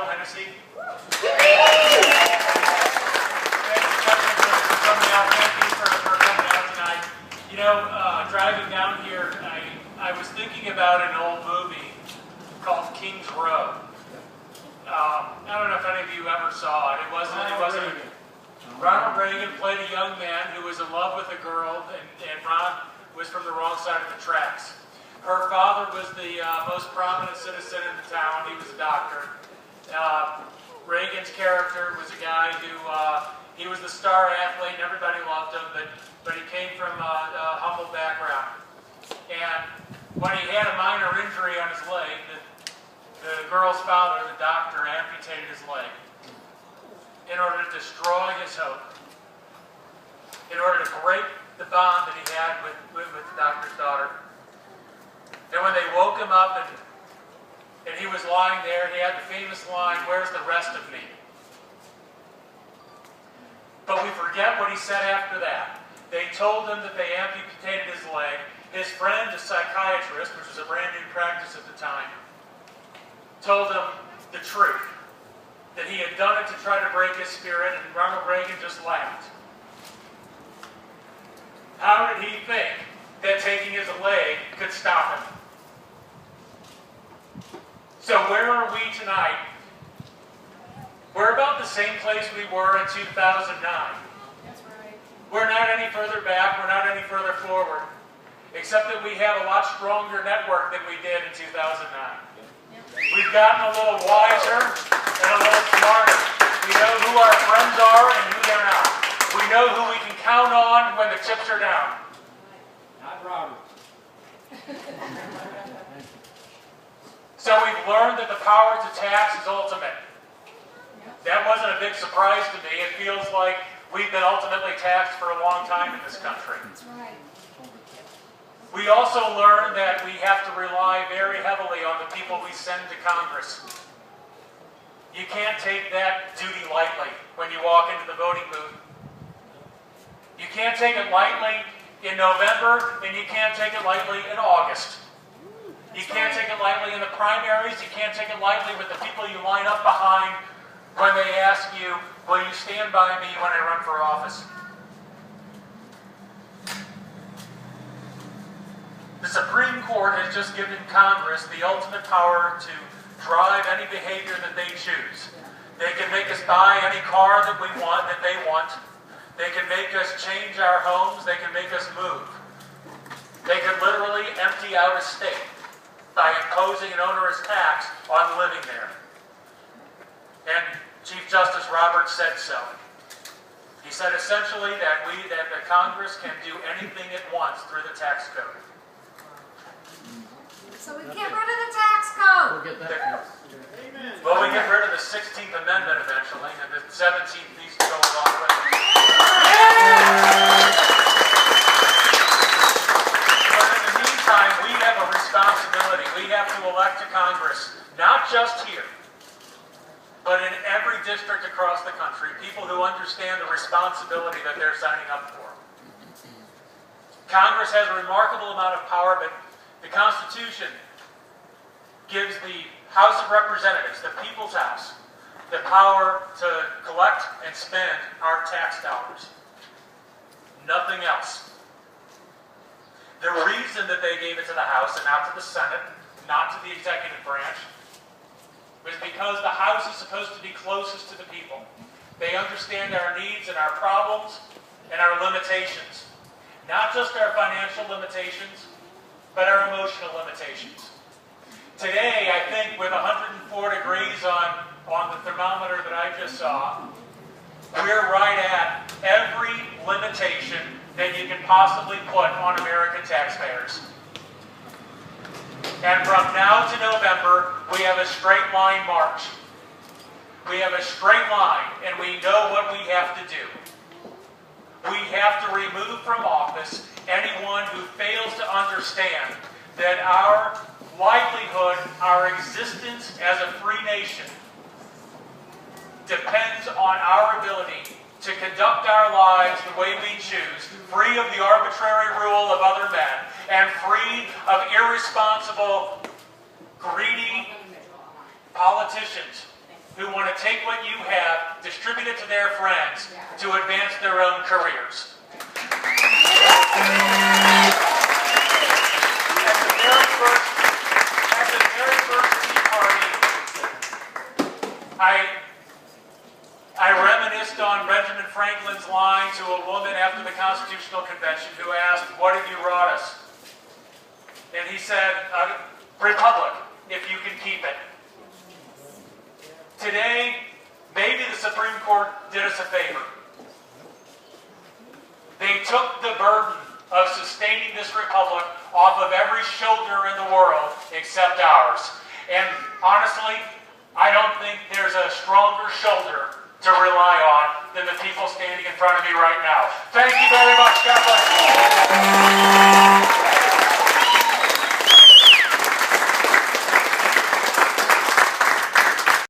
Hennessy. Thank you for coming out tonight. You know, driving down here, I was thinking about an old movie called King's Row. I don't know if any of you ever saw it. It wasn't. Ronald Reagan played a young man who was in love with a girl, and Ron was from the wrong side of the tracks. Her father was the most prominent citizen in the town. He was a doctor. Reagan's character was a guy who, he was the star athlete and everybody loved him, but he came from a humble background. And when he had a minor injury on his leg, the girl's father, the doctor, amputated his leg in order to destroy his hope, in order to break the bond that he had with the doctor's daughter. And when they woke him up and he was lying there, he had the famous line, "Where's the rest of me?" But we forget what he said after that. They told him that they amputated his leg. His friend, a psychiatrist, which was a brand new practice at the time, told him the truth, that he had done it to try to break his spirit, and Ronald Reagan just laughed. How did he think that taking his leg could stop him? So where are we tonight? We're about the same place we were in 2009. That's right. We're not any further back, we're not any further forward, except that we have a lot stronger network than we did in 2009. We've gotten a little wiser and a little smarter. We know who our friends are and who they're not. We know who we can count on when the chips are down. Not Robert. So we've learned that the power to tax is ultimate. That wasn't a big surprise to me. It feels like we've been ultimately taxed for a long time in this country. That's right. We also learned that we have to rely very heavily on the people we send to Congress. You can't take that duty lightly when you walk into the voting booth. You can't take it lightly in November, and you can't take it lightly in August. You can't take it lightly in the primaries. You can't take it lightly with the people you line up behind when they ask you, "Will you stand by me when I run for office?" The Supreme Court has just given Congress the ultimate power to drive any behavior that they choose. They can make us buy any car that we want, that they want. They can make us change our homes. They can make us move. They can literally empty out a state by imposing an onerous tax on living there. And Chief Justice Roberts said so. He said essentially that the Congress can do anything it wants through the tax code. So we get rid of the tax code. We'll get that. Well, we get rid of the 16th Amendment eventually, and the 17th needs to go along with it. But in the meantime, we have a responsibility. We have to elect a Congress, not just here, but in every district across the country, people who understand the responsibility that they're signing up for. Congress has a remarkable amount of power, but the Constitution gives the House of Representatives, the People's House, the power to collect and spend our tax dollars. Nothing else. The reason that they gave it to the House and not to the Senate, not to the executive branch, was because the House is supposed to be closest to the people. They understand our needs and our problems and our limitations. Not just our financial limitations, but our emotional limitations. Today, I think with 104 degrees on the thermometer that I just saw, we're right at every limitation that you can possibly put on American taxpayers. And from now to November, we have a straight line march. We have a straight line, and we know what we have to do. We have to remove from office anyone who fails to understand that our livelihood, our existence as a free nation, depends on our ability to conduct our lives the way we choose, free of the arbitrary rule of other men, and free of irresponsible, greedy politicians who want to take what you have, distribute it to their friends to advance their own careers. At the very first Tea Party, I reminisced on Benjamin Franklin's line to a woman after the Constitutional Convention who asked, "What have you brought us?" And he said, "A republic, if you can keep it." Today, maybe the Supreme Court did us a favor. They took the burden of sustaining this republic off of every shoulder in the world except ours. And honestly, I don't think there's a stronger shoulder to rely on than the people standing in front of me right now. Thank you very much. God bless you.